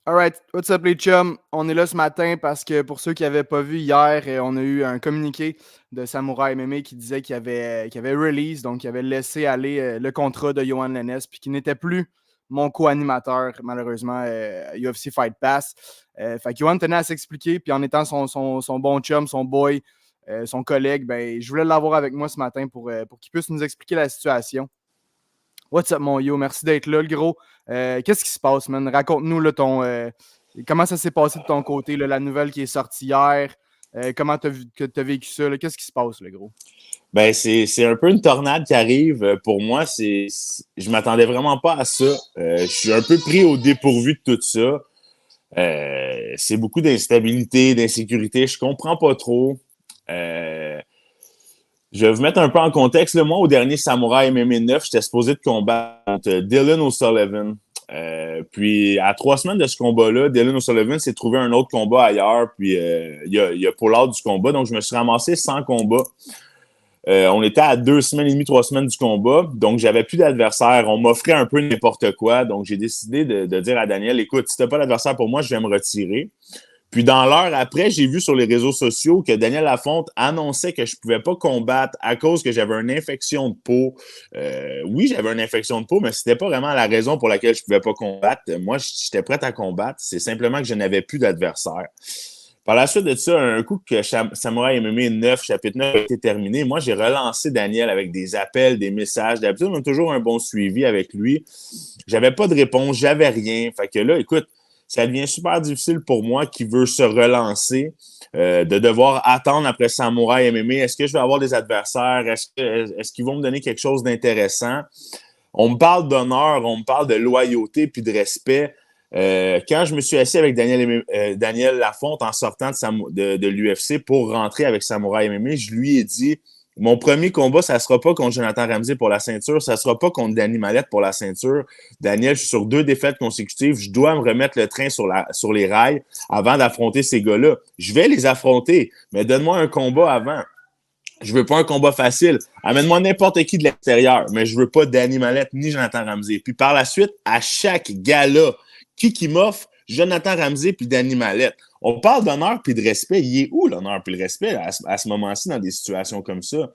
Alright, what's up les chums? On est là ce matin parce que pour ceux qui n'avaient pas vu hier, on a eu un communiqué de Samouraï MMA qui disait qu'il avait release, donc qu'il avait laissé aller le contrat de Johan Lennes, puis qu'il n'était plus mon co-animateur, malheureusement, UFC Fight Pass. Fait que Johan tenait à s'expliquer, puis en étant son bon chum, son boy, son collègue, ben, je voulais l'avoir avec moi ce matin pour qu'il puisse nous expliquer la situation. What's up, mon yo? Merci d'être là, le gros. Qu'est-ce qui se passe, man? Raconte-nous là, comment ça s'est passé de ton côté, là, la nouvelle qui est sortie hier. Comment t'as vécu ça? Là? Qu'est-ce qui se passe, le gros? Ben, c'est un peu une tornade qui arrive. Pour moi, je m'attendais vraiment pas à ça. Je suis un peu pris au dépourvu de tout ça. C'est beaucoup d'instabilité, d'insécurité. Je comprends pas trop. Je vais vous mettre un peu en contexte. Là. Moi, au dernier Samouraï MMA 9, j'étais supposé de combattre contre Dylan O'Sullivan. Puis, à 3 semaines de ce combat-là, Dylan O'Sullivan s'est trouvé un autre combat ailleurs. Puis, il a pull out du combat. Donc, je me suis ramassé sans combat. On était à 2 semaines et demie, 3 semaines du combat. Donc, j'avais plus d'adversaire. On m'offrait un peu n'importe quoi. Donc, j'ai décidé de dire à Daniel, écoute, si t'as pas d'adversaire pour moi, je vais me retirer. Puis dans l'heure après, j'ai vu sur les réseaux sociaux que Daniel Lafonte annonçait que je ne pouvais pas combattre à cause que j'avais une infection de peau. Oui, j'avais une infection de peau, mais c'était pas vraiment la raison pour laquelle je ne pouvais pas combattre. Moi, j'étais prêt à combattre. C'est simplement que je n'avais plus d'adversaire. Par la suite de ça, un coup que Samouraï MMA 9, chapitre 9 a été terminé, moi, j'ai relancé Daniel avec des appels, des messages. D'habitude, on a toujours un bon suivi avec lui. J'avais pas de réponse, j'avais rien. Fait que là, écoute, ça devient super difficile pour moi qui veut se relancer, de devoir attendre après Samouraï MMA. Est-ce que je vais avoir des adversaires? Est-ce qu'ils vont me donner quelque chose d'intéressant? On me parle d'honneur, on me parle de loyauté puis de respect. Quand je me suis assis avec Daniel Lafonte en sortant de l'UFC pour rentrer avec Samouraï MMA, je lui ai dit mon premier combat, ça ne sera pas contre Jonathan Ramsey pour la ceinture, ça ne sera pas contre Danny Mallette pour la ceinture. Daniel, je suis sur 2 défaites consécutives, je dois me remettre le train sur les rails avant d'affronter ces gars-là. Je vais les affronter, mais donne-moi un combat avant. Je veux pas un combat facile. Amène-moi n'importe qui de l'extérieur, mais je veux pas Danny Mallette ni Jonathan Ramsey. Puis par la suite, à chaque gala, qui m'offre Jonathan Ramsey puis Danny Mallette? On parle d'honneur puis de respect. Il est où l'honneur puis le respect à ce moment-ci dans des situations comme ça?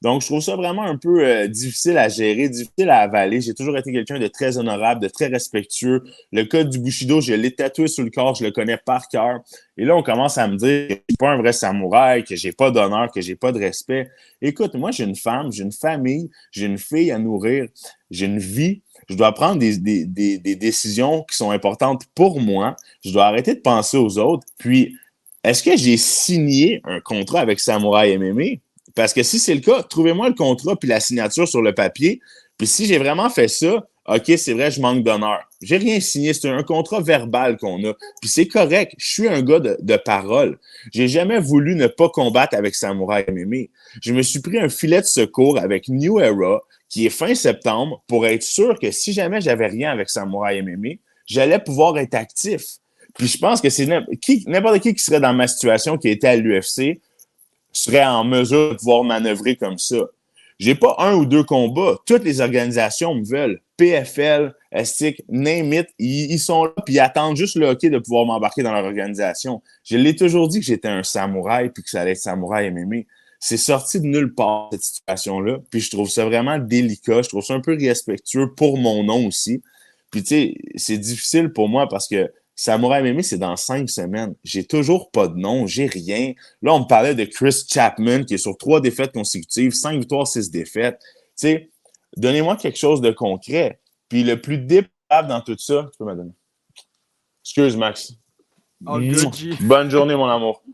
Donc, je trouve ça vraiment un peu difficile à gérer, difficile à avaler. J'ai toujours été quelqu'un de très honorable, de très respectueux. Le code du Bushido, je l'ai tatoué sur le corps, je le connais par cœur. Et là, on commence à me dire que je suis pas un vrai samouraï, que j'ai pas d'honneur, que j'ai pas de respect. Écoute, moi, j'ai une femme, j'ai une famille, j'ai une fille à nourrir, j'ai une vie. Je dois prendre des décisions qui sont importantes pour moi. Je dois arrêter de penser aux autres. Puis, est-ce que j'ai signé un contrat avec Samouraï MMA? Parce que si c'est le cas, trouvez-moi le contrat puis la signature sur le papier. Puis si j'ai vraiment fait ça, OK, c'est vrai, je manque d'honneur. J'ai rien signé, c'est un contrat verbal qu'on a. Puis c'est correct, je suis un gars de parole. J'ai jamais voulu ne pas combattre avec Samouraï MMA. Je me suis pris un filet de secours avec New Era, qui est fin septembre, pour être sûr que si jamais j'avais rien avec Samouraï MMA, j'allais pouvoir être actif. Puis je pense que c'est n'importe qui serait dans ma situation, qui était à l'UFC, serait en mesure de pouvoir manœuvrer comme ça. J'ai pas 1 ou 2 combats. Toutes les organisations me veulent. PFL, Estic, name it, ils sont là puis ils attendent juste le hockey de pouvoir m'embarquer dans leur organisation. Je l'ai toujours dit que j'étais un samouraï puis que ça allait être samouraï MMA. C'est sorti de nulle part, cette situation-là. Puis je trouve ça vraiment délicat. Je trouve ça un peu irrespectueux pour mon nom aussi. Puis tu sais, c'est difficile pour moi parce que Samouraï MMA, c'est dans 5 semaines. J'ai toujours pas de nom, j'ai rien. Là, on me parlait de Chris Chapman qui est sur 3 défaites consécutives, 5 victoires, 6 défaites. Tu sais, donnez-moi quelque chose de concret. Puis le plus déplorable dans tout ça, tu peux me donner. Excuse, Max. All good, G. Bonne journée, mon amour.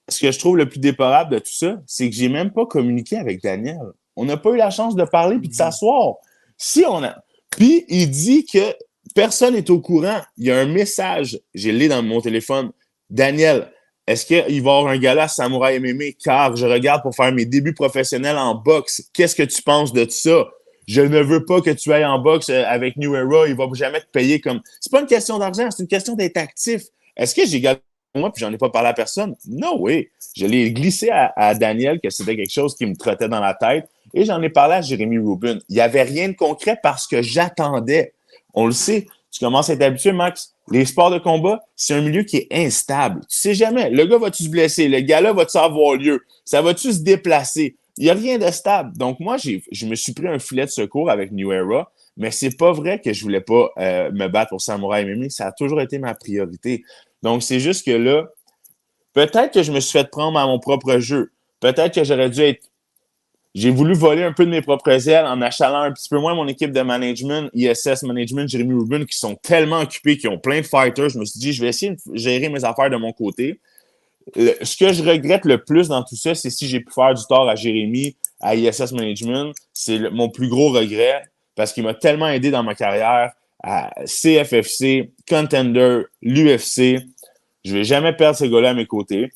Ce que je trouve le plus déplorable de tout ça, c'est que j'ai même pas communiqué avec Daniel. On n'a pas eu la chance de parler puis de s'asseoir. Si on a... Puis il dit que personne n'est au courant. Il y a un message, j'ai lu dans mon téléphone. Daniel, est-ce qu'il va y avoir un gala Samouraï MMA? Car je regarde pour faire mes débuts professionnels en boxe. Qu'est-ce que tu penses de ça? Je ne veux pas que tu ailles en boxe avec New Era. Il ne va jamais te payer comme... C'est pas une question d'argent, c'est une question d'être actif. Est-ce que j'ai gagné moi puis j'en ai pas parlé à personne? No way. Je l'ai glissé à Daniel que c'était quelque chose qui me trottait dans la tête et j'en ai parlé à Jérémy Rubin. Il n'y avait rien de concret parce que j'attendais. On le sait, Tu commences à être habitué, Max. Les sports de combat, c'est un milieu qui est instable. Tu sais jamais. Le gars va-tu se blesser? Le gars-là va-tu avoir lieu? Ça va-tu se déplacer? Il n'y a rien de stable. Donc, moi, je me suis pris un filet de secours avec New Era, mais c'est pas vrai que je voulais pas me battre pour Samouraï MMA. Ça a toujours été ma priorité. Donc, c'est juste que là, peut-être que je me suis fait prendre à mon propre jeu. Peut-être que j'aurais dû être. J'ai voulu voler un peu de mes propres ailes en achalant un petit peu moins mon équipe de management, ISS Management, Jeremy Rubin, qui sont tellement occupés, qui ont plein de fighters. Je me suis dit, je vais essayer de gérer mes affaires de mon côté. Ce que je regrette le plus dans tout ça, c'est si j'ai pu faire du tort à Jérémy, à ISS Management. C'est mon plus gros regret parce qu'il m'a tellement aidé dans ma carrière à CFFC, Contender, l'UFC. Je vais jamais perdre ce gars-là à mes côtés.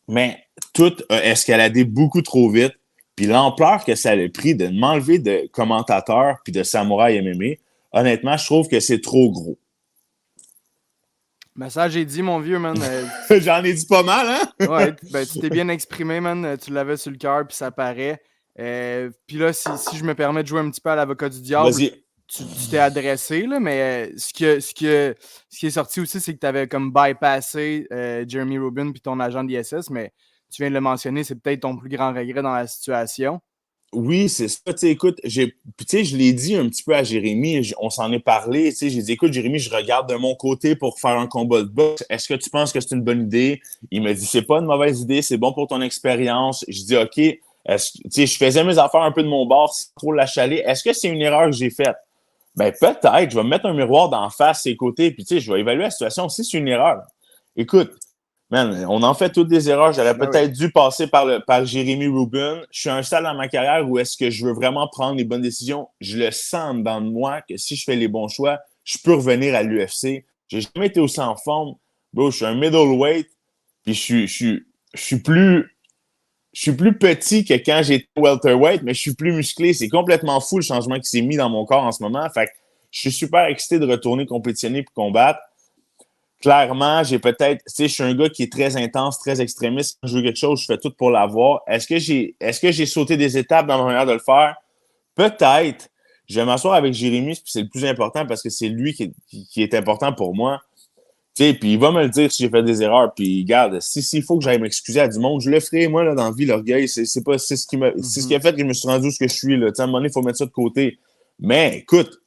Mais tout a escaladé beaucoup trop vite. Puis l'ampleur que ça a pris de m'enlever de commentateur puis de Samouraï MMA, honnêtement, je trouve que c'est trop gros. Ben ça, j'ai dit, mon vieux, man. J'en ai dit pas mal, hein? Ouais, ben tu t'es bien exprimé, man. Tu l'avais sur le cœur, puis ça paraît. Puis là, si je me permets de jouer un petit peu à l'avocat du diable, Vas-y. tu t'es adressé, là, mais ce qui est sorti aussi, c'est que tu avais comme bypassé Jeremy Rubin puis ton agent d'ISS, mais tu viens de le mentionner, c'est peut-être ton plus grand regret dans la situation. Oui, c'est ça. Tu sais, écoute, je l'ai dit un petit peu à Jérémy, on s'en est parlé. Tu sais, j'ai dit, écoute, Jérémy, je regarde de mon côté pour faire un combat de boxe. Est-ce que tu penses que c'est une bonne idée? Il m'a dit, c'est pas une mauvaise idée, c'est bon pour ton expérience. Je dis, OK, tu sais, je faisais mes affaires un peu de mon bord sans trop l'achaler. Est-ce que c'est une erreur que j'ai faite? Ben, peut-être. Je vais me mettre un miroir d'en face, ses côtés, puis tu sais, je vais évaluer la situation si c'est une erreur. Écoute, man, on en fait toutes des erreurs. J'aurais peut-être dû passer par Jérémy Rubin. Je suis à un stade dans ma carrière où est-ce que je veux vraiment prendre les bonnes décisions. Je le sens dans moi que si je fais les bons choix, je peux revenir à l'UFC. J'ai jamais été aussi en forme. Bro, je suis un middleweight, puis je suis plus petit que quand j'étais welterweight, mais je suis plus musclé. C'est complètement fou le changement qui s'est mis dans mon corps en ce moment. Fait que je suis super excité de retourner compétitionner et combattre. Clairement, j'ai peut-être, tu sais, je suis un gars qui est très intense, très extrémiste. Quand je veux quelque chose, je fais tout pour l'avoir. Est-ce que j'ai sauté des étapes dans ma manière de le faire? Peut-être. Je vais m'asseoir avec Jérémy, puis c'est le plus important parce que c'est lui qui est important pour moi. Tu sais, puis il va me le dire si j'ai fait des erreurs. Puis regarde, s'il faut que j'aille m'excuser à du monde, je le ferai. Moi, là, dans la vie, l'orgueil, c'est ce qui a fait que je me suis rendu où je suis, là. Tu sais, à un moment donné, il faut mettre ça de côté. Mais écoute,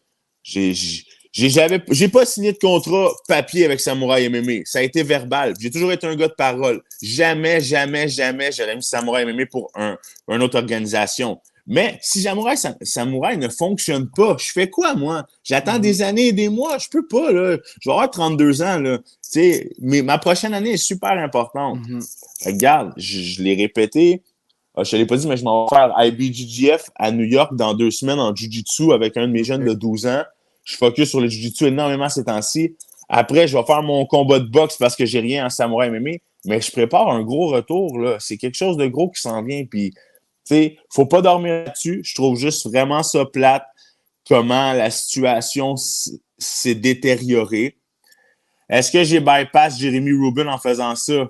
j'ai pas signé de contrat papier avec Samouraï MMA. Ça a été verbal. J'ai toujours été un gars de parole. Jamais j'aurais mis Samouraï MMA pour une autre organisation. Mais si Samouraï ne fonctionne pas, je fais quoi, moi? J'attends des années et des mois. Je peux pas, là. Je vais avoir 32 ans, là. Tu sais, mais ma prochaine année est super importante. Regarde, je l'ai répété. Je te l'ai pas dit, mais je m'en vais faire IBJJF à New York dans 2 semaines en Jiu-Jitsu avec un de mes jeunes de 12 ans. Je focus sur le Jiu-Jitsu énormément ces temps-ci. Après, je vais faire mon combat de boxe parce que j'ai rien en Samouraï MMA, mais je prépare un gros retour, là. C'est quelque chose de gros qui s'en vient, puis tu sais, faut pas dormir là-dessus. Je trouve juste vraiment ça plate, comment la situation s'est détériorée. Est-ce que j'ai bypass Jeremy Rubin en faisant ça?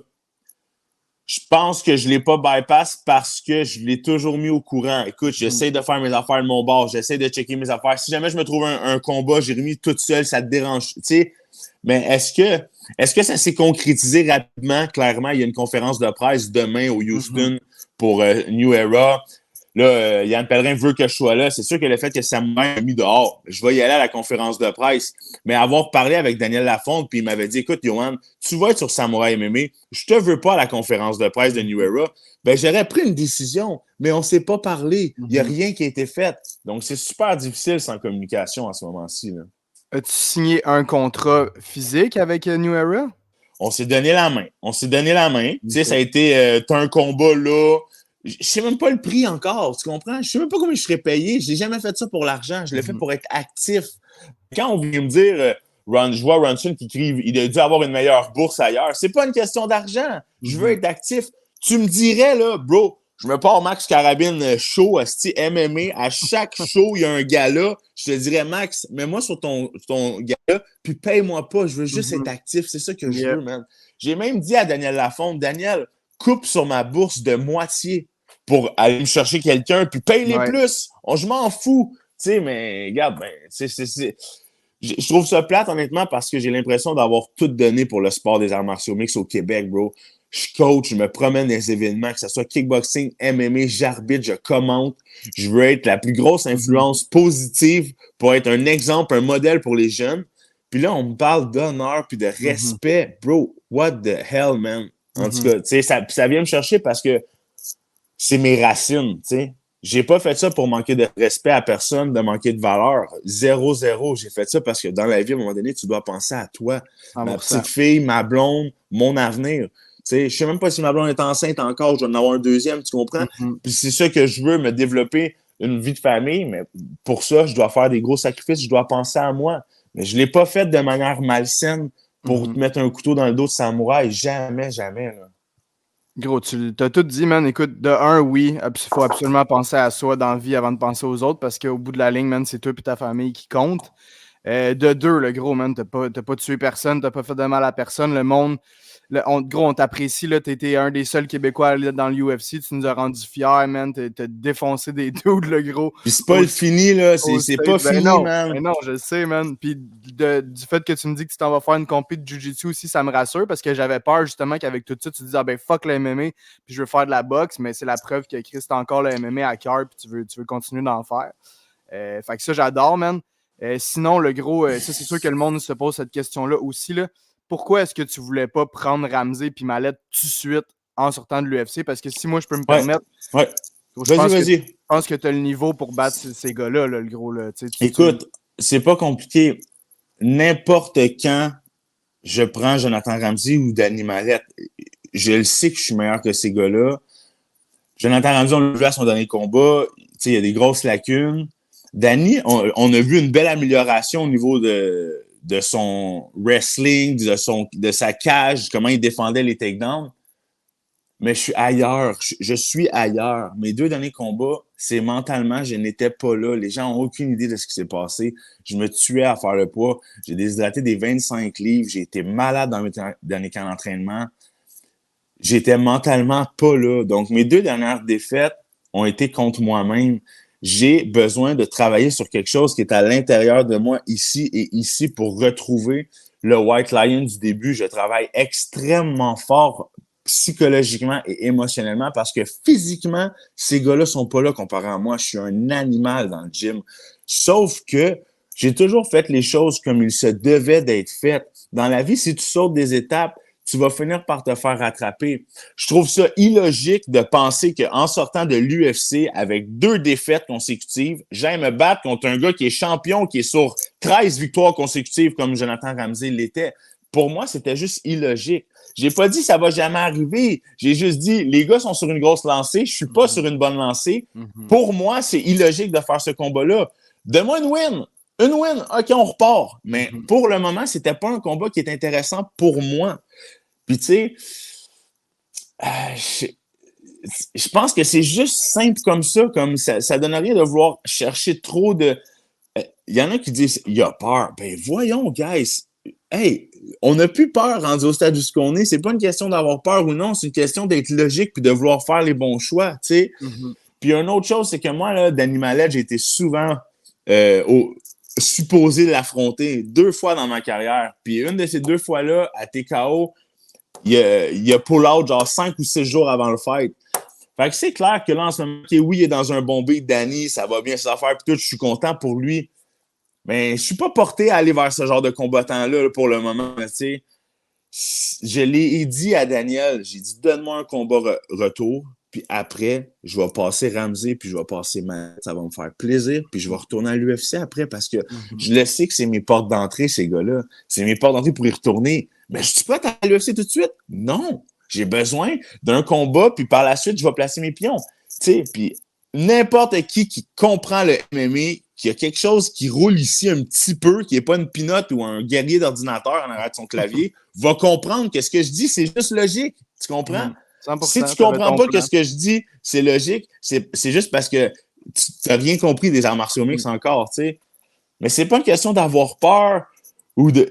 Je pense que je ne l'ai pas bypass parce que je l'ai toujours mis au courant. Écoute, j'essaie de faire mes affaires de mon bord, j'essaie de checker mes affaires. Si jamais je me trouve un combat, Jérémy, toute seule, ça te dérange. Tu sais, mais est-ce que ça s'est concrétisé rapidement? Clairement, il y a une conférence de presse demain au Houston pour New Era. Là, Yann Pellerin veut que je sois là. C'est sûr que le fait que Samuel m'a mis dehors, je vais y aller à la conférence de presse. Mais avoir parlé avec Daniel Lafonte, puis il m'avait dit, écoute, Johan, tu vas être sur Samouraï MMA, je te veux pas à la conférence de presse de New Era. Ben, j'aurais pris une décision, mais on s'est pas parlé. Il n'y a rien qui a été fait. Donc, c'est super difficile sans communication à ce moment-ci, là. As-tu signé un contrat physique avec New Era? On s'est donné la main. Tu sais, ça a été, t'as un combat là. Je sais même pas le prix encore, tu comprends? Je sais même pas combien je serais payé. Je n'ai jamais fait ça pour l'argent. Je l'ai fait pour être actif. Quand on vient me dire, je vois Ronson qui écrit, il a dû avoir une meilleure bourse ailleurs. C'est pas une question d'argent. Je veux être actif. Tu me dirais, là, bro, je me pars Max Carabine show, MMA. À chaque show, il y a un gala. Je te dirais, Max, mets-moi sur ton gala, puis paye-moi pas. Je veux juste être actif. C'est ça que je veux, man. J'ai même dit à Daniel Lafonte, Daniel, coupe sur ma bourse de moitié pour aller me chercher quelqu'un, puis paye-les plus. Je m'en fous. Tu sais, mais regarde, ben, Je trouve ça plate, honnêtement, parce que j'ai l'impression d'avoir tout donné pour le sport des arts martiaux mixtes au Québec, bro. Je coach, je me promène dans les événements, que ce soit kickboxing, MMA, j'arbitre, je commente. Je veux être la plus grosse influence positive pour être un exemple, un modèle pour les jeunes. Puis là, on me parle d'honneur puis de respect. Bro, what the hell, man? En tout cas, tu sais, ça vient me chercher parce que c'est mes racines, tu sais. J'ai pas fait ça pour manquer de respect à personne, de manquer de valeur. 0-0. J'ai fait ça parce que dans la vie, à un moment donné, tu dois penser à toi. 100%. Ma petite fille, ma blonde, mon avenir. Tu sais, je sais même pas si ma blonde est enceinte encore, je dois en avoir un deuxième, tu comprends? Puis c'est ça que je veux, me développer une vie de famille, mais pour ça, je dois faire des gros sacrifices, je dois penser à moi. Mais je l'ai pas fait de manière malsaine pour te mettre un couteau dans le dos de samouraï. Jamais, jamais, là. Gros, tu t'as tout dit, man. Écoute, de un, oui, il faut absolument penser à soi dans la vie avant de penser aux autres parce qu'au bout de la ligne, man, c'est toi et ta famille qui comptent. De deux, le gros, man, t'as pas tué personne, t'as pas fait de mal à personne. Le monde, gros, on t'apprécie, là. T'étais un des seuls Québécois à aller dans l'UFC. Tu nous as rendu fiers, man. T'as défoncé des dudes, le gros. Puis c'est pas le fini, là. C'est pas Ben fini, non, man. ben non, je le sais, man. Puis du fait que tu me dis que tu t'en vas faire une compé de Jiu-Jitsu aussi, ça me rassure parce que j'avais peur justement qu'avec tout ça, tu te dises, ah ben fuck le MMA, puis je veux faire de la boxe, mais c'est la preuve que Chris, t'as encore le MMA à cœur, puis tu veux continuer d'en faire. Fait que ça, j'adore, man. Sinon, le gros, ça, c'est sûr que le monde se pose cette question-là aussi, là. Pourquoi est-ce que tu voulais pas prendre Ramsey puis Mallette tout de suite en sortant de l'UFC? Parce que si moi, je peux me permettre, Ouais. je Vas-y. pense que tu as le niveau pour battre ces gars-là, là, le gros. Là. Écoute, c'est pas compliqué. N'importe quand je prends Jonathan Ramsey ou Danny Mallette, je le sais que je suis meilleur que ces gars-là. Jonathan Ramsey, on l'a vu à son dernier combat. Il y a des grosses lacunes. Danny, on a vu une belle amélioration au niveau de son wrestling, de sa cage, comment il défendait les takedowns. Mais je suis ailleurs. Je suis ailleurs. Mes 2 derniers combats, c'est mentalement, je n'étais pas là. Les gens n'ont aucune idée de ce qui s'est passé. Je me tuais à faire le poids. J'ai déshydraté des 25 livres. J'ai été malade dans mes derniers camps d'entraînement. J'étais mentalement pas là. Donc, mes 2 dernières défaites ont été contre moi-même. J'ai besoin de travailler sur quelque chose qui est à l'intérieur de moi, ici et ici, pour retrouver le White Lion du début. Je travaille extrêmement fort psychologiquement et émotionnellement parce que physiquement, ces gars-là sont pas là comparé à moi. Je suis un animal dans le gym. Sauf que j'ai toujours fait les choses comme il se devait d'être faites. Dans la vie, si tu sautes des étapes, tu vas finir par te faire rattraper. Je trouve ça illogique de penser qu'en sortant de l'UFC avec 2 défaites consécutives, j'aille me battre contre un gars qui est champion, qui est sur 13 victoires consécutives comme Jonathan Ramsey l'était. Pour moi, c'était juste illogique. J'ai pas dit ça va jamais arriver. J'ai juste dit les gars sont sur une grosse lancée, je suis pas sur une bonne lancée. Pour moi, c'est illogique de faire ce combat-là. Donne-moi une win. Une win, OK, on repart. Mais pour le moment, c'était pas un combat qui est intéressant pour moi. Puis, tu sais, je pense que c'est juste simple comme ça donne rien de vouloir chercher trop de... Il y en a qui disent, il y a peur. Ben voyons, guys. Hey, on n'a plus peur rendu au stade où on est. C'est pas une question d'avoir peur ou non, c'est une question d'être logique puis de vouloir faire les bons choix, tu sais. Puis une autre chose, c'est que moi, là, Danny Mallette, j'ai été souvent supposé l'affronter 2 fois dans ma carrière. Puis une de ces 2 fois-là, à TKO, il a pull out genre 5 ou 6 jours avant le fight. Fait que c'est clair que là, en ce moment, oui, il est dans un bon beat, Danny, ça va bien ses affaires, puis tout, je suis content pour lui. Mais je suis pas porté à aller vers ce genre de combattant-là là, pour le moment, tu sais. Je l'ai dit à Daniel, j'ai dit, donne-moi un combat retour, puis après, je vais passer Ramsey, puis je vais passer ça va me faire plaisir, puis je vais retourner à l'UFC après, parce que je le sais que c'est mes portes d'entrée, ces gars-là. C'est mes portes d'entrée pour y retourner. Mais je suis prêt à l'UFC tout de suite? Non! J'ai besoin d'un combat, puis par la suite, je vais placer mes pions. Tu sais, puis n'importe qui comprend le MMA, qui a quelque chose qui roule ici un petit peu, qui n'est pas une pinotte ou un guerrier d'ordinateur en arrière de son clavier, va comprendre que ce que je dis, c'est juste logique. Tu comprends? 100%, si tu comprends pas que ce que je dis, c'est logique, c'est juste parce que tu n'as rien compris des arts martiaux mixtes encore, tu sais. Mais c'est pas une question d'avoir peur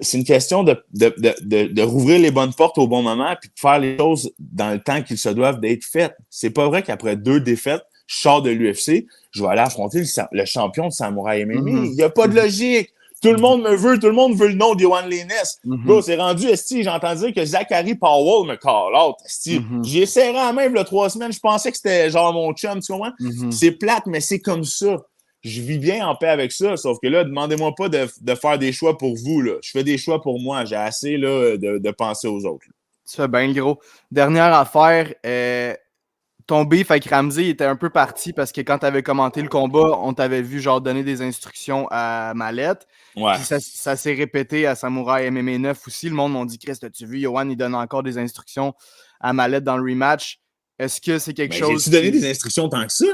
c'est une question de rouvrir les bonnes portes au bon moment puis de faire les choses dans le temps qu'ils se doivent d'être faites. C'est pas vrai qu'après 2 défaites, je sors de l'UFC, je vais aller affronter le champion de Samouraï MMA. Il n'y a pas de logique. Tout le monde me veut, tout le monde veut le nom de Yohan Lennes. Bro, Mhm. c'est rendu, esti, j'ai entendu dire que Zachary Powell me call out, esti. Mhm. J'y ai serré la main il y a 3 semaines, je pensais que c'était genre mon chum, tu comprends? Mhm. C'est plate, mais c'est comme ça. Je vis bien en paix avec ça, sauf que là, demandez-moi pas de faire des choix pour vous, là. Je fais des choix pour moi, j'ai assez, là, de penser aux autres. Tu fais bien, gros. Dernière affaire, ton beef avec Ramsey était un peu parti parce que quand tu avais commenté le combat, on t'avait vu genre donner des instructions à Mallette. Ouais. Puis ça s'est répété à Samouraï MMA 9 aussi. Le monde m'a dit, Chris, as-tu vu, Yohan, il donne encore des instructions à Mallette dans le rematch. Est-ce que c'est quelque Ben, chose j'ai-tu donné qui. des instructions tant que ça?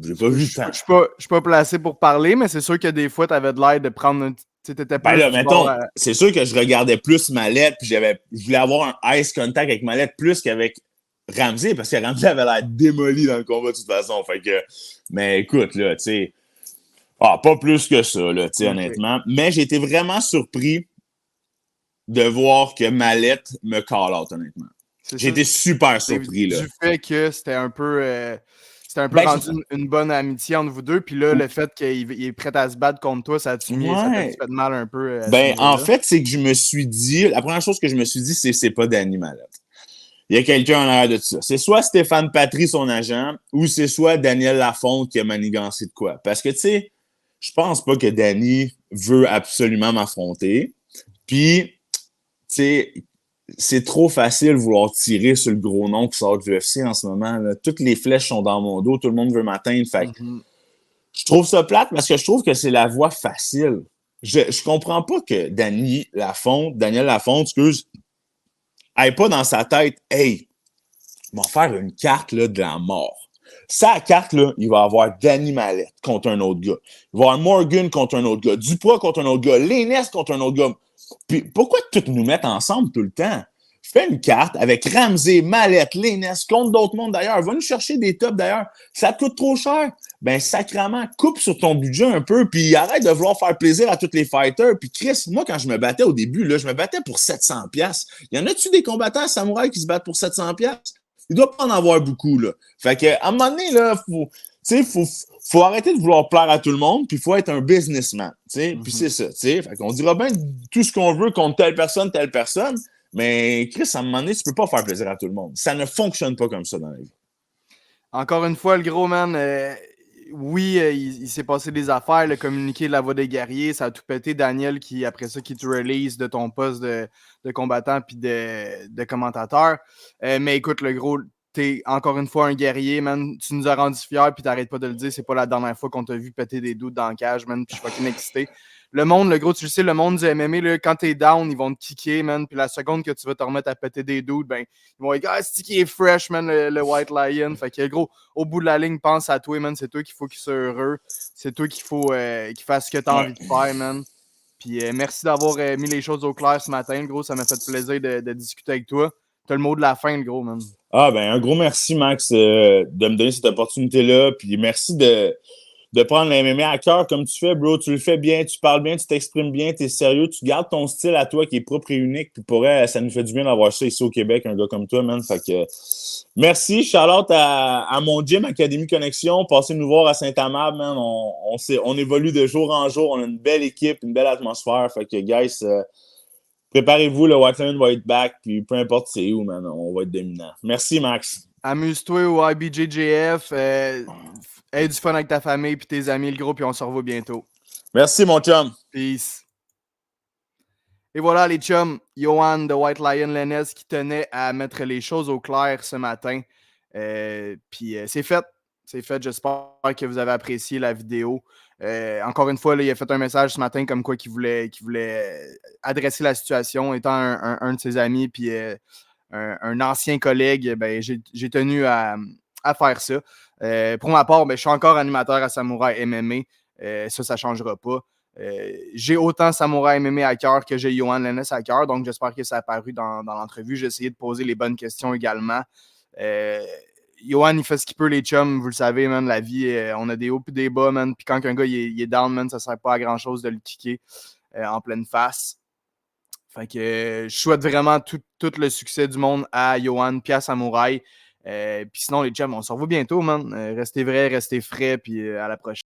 J'ai pas Je vu ne tant. suis pas placé pour parler, mais c'est sûr que des fois, tu avais de l'air de prendre. Tu étais Ben plus là, du bord mettons, à. c'est sûr que je regardais plus Mallette, puis je voulais avoir un ice contact avec Mallette plus qu'avec Ramsey, parce que Ramsey avait l'air démoli dans le combat de toute façon. Fait que, mais écoute, là, tu sais, pas plus que ça, là, tu sais, Ok, honnêtement. Mais j'ai été vraiment surpris de voir que Mallette me call out, honnêtement. c'est J'ai ça. été super surpris, là. Du fait que c'était un peu Ben, rendu une bonne amitié entre vous deux. Puis là, le fait qu'il est prêt à se battre contre toi, ça t'a ouais. fait mal un peu à ce Ben, en niveau-là. fait, c'est que je me suis dit, la première chose que je me suis dit, c'est pas Danny Mallette. Il y a quelqu'un en arrière de ça. C'est soit Stéphane Patry, son agent, ou c'est soit Daniel Lafonte qui a manigancé de quoi. Parce que, tu sais, je pense pas que Danny veut absolument m'affronter. Puis, tu sais, c'est trop facile de vouloir tirer sur le gros nom qui sort du UFC en ce moment, là. Toutes les flèches sont dans mon dos, tout le monde veut m'atteindre. Fait que Mhm. je trouve ça plate parce que je trouve que c'est la voie facile. Je comprends pas que Daniel Lafonte, excuse, ait pas dans sa tête, hey, ils vont faire une carte là, de la mort. Sa carte, là, il va avoir Danny Mallette contre un autre gars. Il va avoir Morgan contre un autre gars. Dupois contre un autre gars. Lénès contre un autre gars. Puis pourquoi tout nous mettre ensemble tout le temps? Fais une carte avec Ramsey, Mallette, Lénès contre d'autres mondes d'ailleurs. Va nous chercher des tops d'ailleurs. Ça te coûte trop cher. Ben, sacrément, coupe sur ton budget un peu, puis arrête de vouloir faire plaisir à tous les fighters. Puis Chris, moi, quand je me battais au début, là, je me battais pour 700$. Y en a-tu des combattants samouraïs qui se battent pour 700$? Il doit pas en avoir beaucoup, là. Fait que, à un moment donné, là, faut arrêter de vouloir plaire à tout le monde, puis il faut être un businessman, tu sais. Puis Mhm. c'est ça, tu sais. Fait qu'on dira bien tout ce qu'on veut contre telle personne, mais Chris, à un moment donné, tu peux pas faire plaisir à tout le monde. Ça ne fonctionne pas comme ça dans la vie. Encore une fois, le gros man, oui, il s'est passé des affaires, le communiqué de la voix des guerriers, ça a tout pété. Daniel, qui après ça, qui te release de ton poste de combattant puis de commentateur. Mais écoute, le gros, t'es encore une fois un guerrier, man. Tu nous as rendu fiers, puis t'arrêtes pas de le dire. C'est pas la dernière fois qu'on t'a vu péter des doutes dans le cage, man. Puis je suis fucking excité. Le monde, le gros, tu le sais, le monde du MMA, là, quand t'es down, ils vont te kicker, man. Puis la seconde que tu vas te remettre à péter des doutes, ben, ils vont dire, ah, c'est qui est fresh, man, le White Lion. Fait que, gros, au bout de la ligne, pense à toi, man. C'est toi qu'il faut qu'il soit heureux. C'est toi qu'il faut qu'il fasse ce que tu as Ouais. envie de faire, man. Puis merci d'avoir mis les choses au clair ce matin, gros. Ça m'a fait plaisir de discuter avec toi. T'as le mot de la fin, gros, man. Ah, ben, un gros merci, Max, de me donner cette opportunité-là. Puis merci de prendre le MMA à cœur comme tu fais, bro. Tu le fais bien, tu parles bien, tu t'exprimes bien, tu es sérieux, tu gardes ton style à toi qui est propre et unique. Puis pour elle, ça nous fait du bien d'avoir ça ici au Québec, un gars comme toi, man. Fait que merci. Shout-out à mon gym Académie Connexion. Passez nous voir à Saint-Amable, man. On évolue de jour en jour. On a une belle équipe, une belle atmosphère. Fait que, guys, préparez-vous, le White Lion va être back. Puis peu importe c'est où, man, on va être dominant. Merci, Max. Amuse-toi au IBJJF. Aie du fun avec ta famille et tes amis, le gros, puis on se revoit bientôt. Merci, mon chum. Peace. Et voilà, les chums, Yohan de White Lion Lennes qui tenait à mettre les choses au clair ce matin. Puis c'est fait. C'est fait. J'espère que vous avez apprécié la vidéo. Encore une fois, là, il a fait un message ce matin comme quoi qu'il voulait adresser la situation, étant un de ses amis, puis un ancien collègue. Ben, j'ai tenu à faire ça. Pour ma part, ben, je suis encore animateur à Samouraï MMA. Ça ne changera pas. J'ai autant Samouraï MMA à cœur que j'ai Yohan Lennes à cœur, donc j'espère que ça a apparu dans l'entrevue. J'ai essayé de poser les bonnes questions également. Yohan, il fait ce qu'il peut, les chums, vous le savez, man, la vie, on a des hauts et des bas, man, puis quand un gars il est down, man, ça sert pas à grand-chose de le kicker en pleine face. Fait que je souhaite vraiment tout le succès du monde à Yohan puis à Samouraï. Puis sinon, les chums, on se revoit bientôt, man. Restez vrais, restez frais, puis à la prochaine.